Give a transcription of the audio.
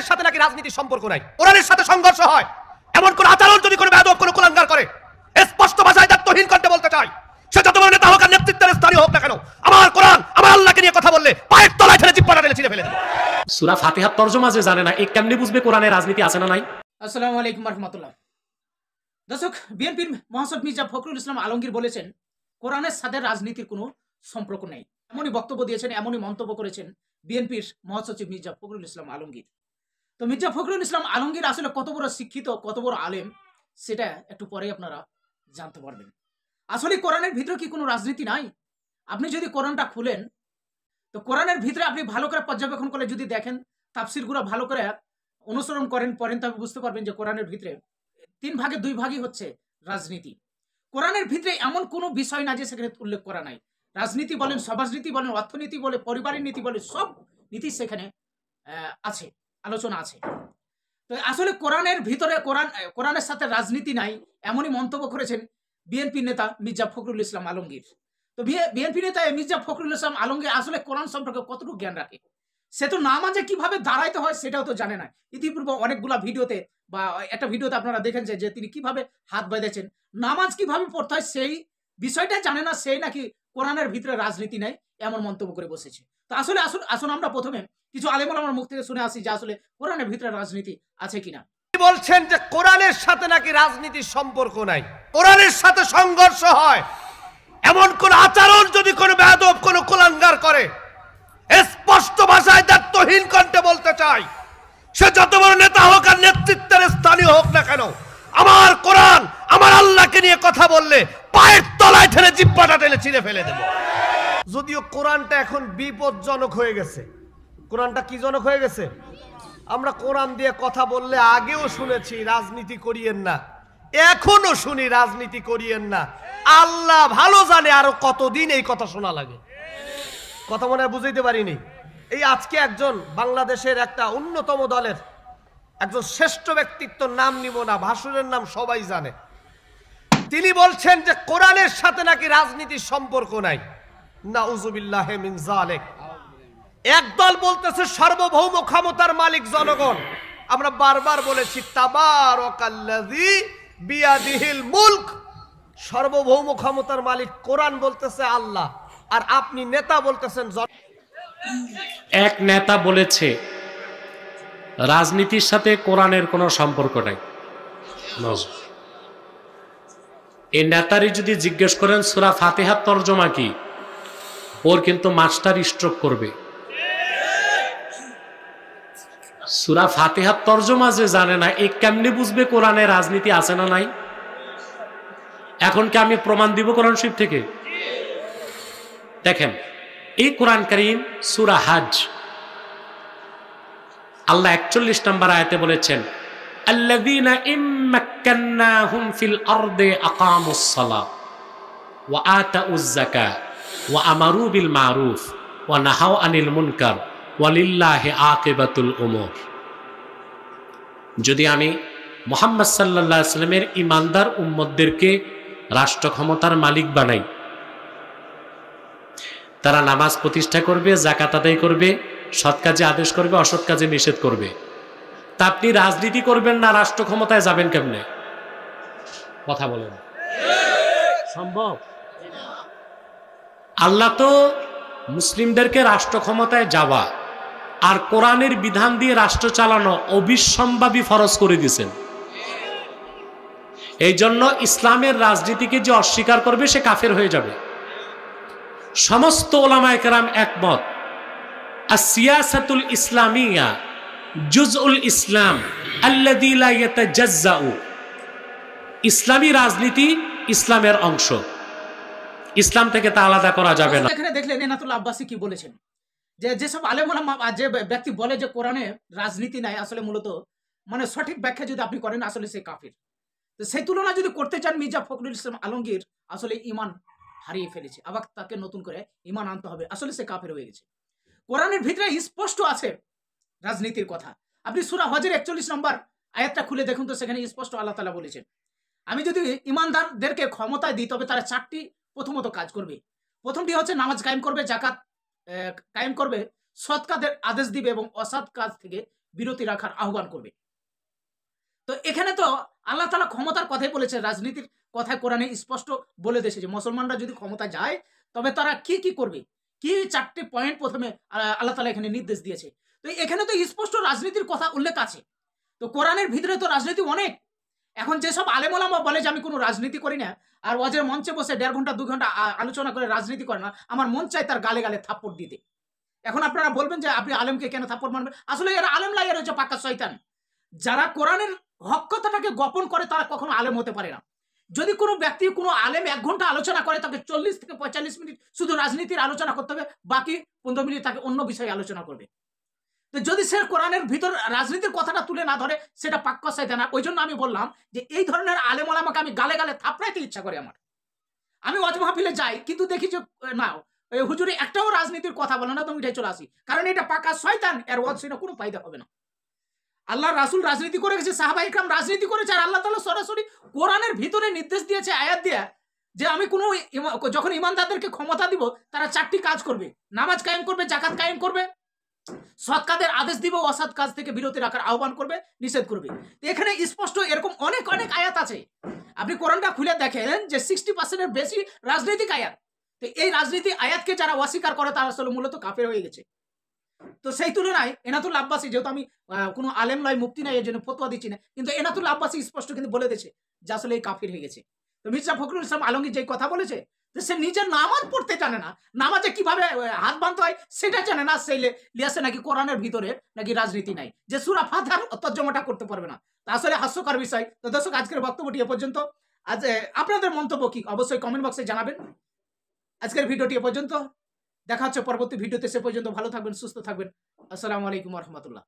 কোরআনের সাথে নাকি রাজনীতির সম্পর্ক নাই, কোরআনের সাথে সংঘর্ষ হয় এমন কোন আচরণ যদি কোনো বেয়াদব কোনো কুলাঙ্গার করে, স্পষ্ট ভাষায় দায়িত্বহীন কণ্ঠে বলতে চাই, সে যত বড় নেতা হোক আর নেতৃত্বের স্থানীয় হোক না কেন, আমার কোরআন আমার আল্লাহকে নিয়ে কথা বললে পায়ের তলায় ঠেলে জিহ্বাটা টেনে ছিঁড়ে ফেলে দেব। সূরা ফাতিহার তরজমা যে জানে না, এ কেমনে বুঝবে কোরআনে রাজনীতি আছে না নাই? আসসালামু আলাইকুম রাহমাতুল্লাহ। দর্শক, বিএনপির মহাসচিব মির্জা ফখরুল ইসলাম আলমগীর বলেছেন কোরআনের সাথে রাজনীতির কোনো সম্পর্ক নেই। এমনই বক্তব্য দিয়েছেন, এমনই মন্তব্য করেছেন বিএনপির মহাসচিব মির্জা ফখরুল ইসলাম আলমগীর। তো মির্জা ফখরুল ইসলাম আলমগীর আসলে কত বড় শিক্ষিত, কত বড় আলেম, সেটা একটু পরে আপনারা জানতে পারবেন। আসলে কোরআনের ভিতরে কি কোনো রাজনীতি নাই? আপনি যদি কোরআনটা খুলেন তো কোরআনের ভিতরে আপনি ভালো করে পর্যবেক্ষণ করে যদি দেখেন, তাফসিরগুলো ভালো করে অনুসরণ পড়েন, তবে বুঝতে পারবেন যে কোরআনের ভিতরে 3 ভাগে 2 ভাগই হচ্ছে রাজনীতি। কোরআনের ভিতরে এমন কোনো বিষয় না যে সেখানে উল্লেখ করা নাই। রাজনীতি বলেন, সমাজনীতি বলেন, অর্থনীতি বলে, পরিবারের নীতি বলে, সব নীতি সেখানে আছে, আলোচনা আছে। তো আসলে কোরআনের ভিতরে কোরআনের সাথে রাজনীতি নাই এমনই মন্তব্য করেছেন বিএনপি নেতা মির্জা ফখরুল ইসলাম আলমগীর। তো বিএনপি নেতা মির্জা ফখরুল ইসলাম আলমগীর আসলে কোরআন সম্পর্কে কতটুকু জ্ঞান রাখে? সে তো নামাজে কিভাবে দাঁড়াইতে হয় সেটাও তো জানে না। ইতিপূর্বে অনেকগুলা ভিডিওতে বা একটা ভিডিওতে আপনারা দেখেছেন যে তিনি কিভাবে হাত বেঁধেছেন, নামাজ কিভাবে পড়তে হয় সেই বিষয়টা জানে না, সেই নাকি কোরআনের ভিতরে রাজনীতি নেই এমন মন্তব্য করে বসেছে। তো আসলে আসুন আমরা প্রথমে কিছু আলেম ওলামার মুখ থেকে শুনে আসি যে আসলে কোরআনের ভিতরে রাজনীতি আছে কিনা। বলছেন যে কোরআনের সাথে নাকি রাজনীতির সম্পর্ক নাই, কোরআনের সাথে সংঘর্ষ হয় এমন কোন আচরণ যদি কোনো বেয়াদব কোনো কুলাঙ্গার করে, স্পষ্ট ভাষায় দায়িত্বহীন কণ্ঠে বলতে চাই, সে যত বড় নেতা হোক আর নেতৃত্বের স্থানীয় হোক না কেন, আমার কোরআন আমার আল্লাহকে নিয়ে কথা বললে পায়ের তলায় ঠেলে জিহ্বাটা টেনে ছিঁড়ে ফেলে দেব। যদিও কোরআনটা এখন বিপজ্জনক হয়ে গেছে। কোরআনটা কি জনক হয়ে গেছে? আমরা কোরআন দিয়ে কথা বললে আগেও শুনেছি রাজনীতি করিয়েন না, এখনো শুনি রাজনীতি করিয়েন না। আল্লাহ ভালো জানে আরো কতদিন এই কথা শোনা লাগে। কথা মনে হয় বুঝাইতে পারিনি। এই আজকে একজন বাংলাদেশের একটা অন্যতম দলের একজন শ্রেষ্ঠ ব্যক্তিত্বর নাম নিব না, ভাসুরের নাম সবাই জানে, তিনি বলছেন যে কোরআনের সাথে নাকি রাজনীতির সম্পর্ক নাই। নাউযুবিল্লাহি মিন যালিক। একদল বলতেছে সার্বভৌম ক্ষমতার মালিক জনগণ। আমরা বারবার বলেছি তাবারাকাল্লাযী বিয়াদিহিল মুলক, সার্বভৌম ক্ষমতার মালিক কোরআন বলতেছে আল্লাহ, আর আপনি নেতা বলতেছেন। এক নেতা বলেছে রাজনীতির সাথে কোরআনের কোনো সম্পর্ক নাই। এই নেতারই যদি জিজ্ঞেস করেন সূরা ফাতিহার তরজমা কি, ওর কিন্তু মাস্টার স্ট্রোক করবে। সূরা ফাতিহার তরজমা যে জানে না, এ কেমনে বুঝবে কোরআনে রাজনীতি আছে না নাই? এখন কি আমি প্রমাণ দিব কোরআন শরীফ থেকে? দেখেন, এই কোরআন কারীম সূরা হজ আল্লাহ 41 নম্বর আয়াতে বলেছেন আল্লাযীনা ইম্মাক্কান্নাহুম ফিল আরদি আকামুস সালাহ ওয়া আতাউয যাকাত ওয়া আমারু বিল মারুফ ওয়া নাহাউ আনিল মুনকার ওয়ালিল্লাহি আকিবাতুল উমুর। যদি আমি মুহাম্মদ সাল্লাল্লাহু আলাইহি ওয়াসাল্লামের ঈমানদার উম্মতদেরকে রাষ্ট্র ক্ষমতার মালিক বানাই, তারা নামাজ প্রতিষ্ঠা করবে, যাকাত আদায় করবে, সৎ কাজে আদেশ করবে, অসৎ কাজে নিষেধ করবে, তা আপনি রাজনীতি করবেন না, রাষ্ট্র ক্ষমতায় যাবেন কেমনে? কথা বলেন, সম্ভব? আল্লাহ তো মুসলিমদেরকে রাষ্ট্র ক্ষমতায় যাওয়া আর কোরআনের বিধান দিয়ে রাষ্ট্র চালানো অবিসম্ভাবী ফরজ করে দিয়েছেন। এই জন্য ইসলামের রাজনীতিকে যে অস্বীকার করবে সে কাফের হয়ে যাবে। সমস্ত উলামায়ে কেরাম একমত, আসিয়াসাতুল ইসলামিয়া জুজউল ইসলাম আল্লাযী লা ইয়াতাজাজ্জাউ। ইসলামী রাজনীতি ইসলামের অংশ, ইসলাম থেকে তা আলাদা করা যাবে না। এখানে দেখলেন এনাতুল্লাহ আব্বাসী কি বলেছেন, যে যেসব আলেম ওলামা যে ব্যক্তি বলে যে কোরআনে রাজনীতি নাই, আসলে মূলত মানে সঠিক ব্যাখ্যা যদি আপনি করেন আসলে সে কাফির। তো সেই তুলনা যদি করতে চান মির্জা ফখরুল ইসলাম আলমগীর আসলে ঈমান হারিয়ে ফেলেছে, আবার তাকে নতুন করে ঈমান আনতে হবে, আসলে সে কাফের হয়ে গেছে। কোরআনের ভিতরে স্পষ্ট আছে রাজনীতির কথা। আপনি সূরা হজের 41 নম্বর আয়াতটা খুলে দেখুন তো, সেখানে স্পষ্ট আল্লাহ তাআলা বলেছেন আমি যদি ঈমানদারদেরকে ক্ষমতায় দিই তবে তারা 4টি প্রথমত কাজ করবে। প্রথমটি হচ্ছে নামাজ কায়েম করবে, যাকাত কায়েম করবে, সৎ কাজের আদেশ দিবে এবং অসৎ কাজ থেকে বিরতি রাখার আহ্বান করবে। তো এখানে তো আল্লাহ তাআলা ক্ষমতার কথাই বলেছে, রাজনীতির কথায় কোরআনে স্পষ্ট বলে দিয়েছে যে মুসলমানরা যদি ক্ষমতা যায় তবে তারা কি কি করবে, কি 4টে পয়েন্ট প্রথমে আল্লাহ তাআলা এখানে নির্দেশ দিয়েছে। তো এখানে তো স্পষ্ট রাজনীতির কথা উল্লেখ আছে। তো কোরআনের ভিতরে তো রাজনীতি অনেক। এখন যেসব আলেম ওলামা বলে যে আমি কোনো রাজনীতি করি না, আর ওয়াজের মঞ্চে বসে 1.5 ঘন্টা 2 ঘন্টা আলোচনা করে রাজনীতি করে না, আমার মন চাই তার গালে গালে থাপ্পড় দিতে। এখন আপনারা বলবেন যে আপনি আলেমকে কেন থাপ্পড় মারবেন? আসলে এরা আলেম লাই, এরা হচ্ছে পাক্কা শয়তান। যারা কোরআনের হক কথাটাকে গোপন করে তারা কখনো আলেম হতে পারে না। যদি কোনো ব্যক্তি কোনো আলেম 1 ঘন্টা আলোচনা করে, তাকে 40 থেকে 45 মিনিট শুধু রাজনীতির আলোচনা করতে হবে, বাকি 15 মিনিট তাকে অন্য বিষয়ে আলোচনা করবে। তো যদি সে কোরআনের ভিতর রাজনীতির কথাটা তুলে না ধরে, সেটা পাক্কা শয়তান। ওই জন্য আমি বললাম যে এই ধরনের আলেম ওলামাকে আমি গালে গালে থাপড়াইতে ইচ্ছা করে আমার। আমি ওয়াজ মাহফিলে যাই, কিন্তু দেখি যে না, হুজুরি একটাও রাজনীতির কথা বলে না, তো উঠে চলে আসি, কারণ এটা পাক্কা শয়তান। এর ওয়াজ শুনে কোনো ফায়দা হবে না। আল্লাহ রাসূল রাজনীতি করে গেছে, সাহাবা ইকরাম রাজনীতি করেছে, আর আল্লাহ তাআলা সরাসরি কোরআনের ভিতরে নির্দেশ দিয়েছে আয়াত দিয়ে যে আমি কোনো যখন ইমানদারদেরকে ক্ষমতা দিব তারা 4টি কাজ করবে, নামাজ কায়েম করবে, যাকাত কায়েম করবে, সৎ কাজের আদেশ দিব, অসৎ কাজ থেকে বিরতি রাখার আহ্বান করবে, নিষেধ করবে। তো এখানে স্পষ্ট এরকম অনেক অনেক আয়াত আছে। আপনি কোরআনটা খুলে দেখেন যে 60%-এর বেশি রাজনৈতিক আয়াত। তো এই রাজনীতি আয়াতকে যারা অস্বীকার করে তারা আসলে মূলত কাফের হয়ে গেছে। তো সেই তুলনায় এনাতুল আব্বাসী, যেহেতু আমি কোনো আলেম নয়, মুফতি নাই, এর জন্য ফতোয়া দিচ্ছি না, কিন্তু এনাতুল আব্বাসী স্পষ্ট কিন্তু বলে দিয়েছে যে আসলে এই কাফির হয়ে গেছে। তো মির্জা ফখরুল ইসলাম আলমগীর যে কথা বলেছে, সে নিজের নামাজ পড়তে জানে না, নামাজে কিভাবে হাত বাঁধতে হয় সেটা জানে না, সেই লিয়াসে নাকি কোরআনের ভিতরে নাকি রাজনীতি নাই, যে সূরা ফাতিহার তর্জমাটা করতে পারবে না। তা আসলে হাস্যকর বিষয়। তো দর্শক, আজকের বক্তব্যটি এ পর্যন্ত। আজ আপনাদের মন্তব্য কি অবশ্যই কমেন্ট বক্সে জানাবেন। আজকের ভিডিওটি এ পর্যন্ত, দেখা হচ্ছে পরবর্তী ভিডিওতে। সে পর্যন্ত ভালো থাকবেন, সুস্থ থাকবেন। আসসালামু আলাইকুম ওয়া রাহমাতুল্লাহ।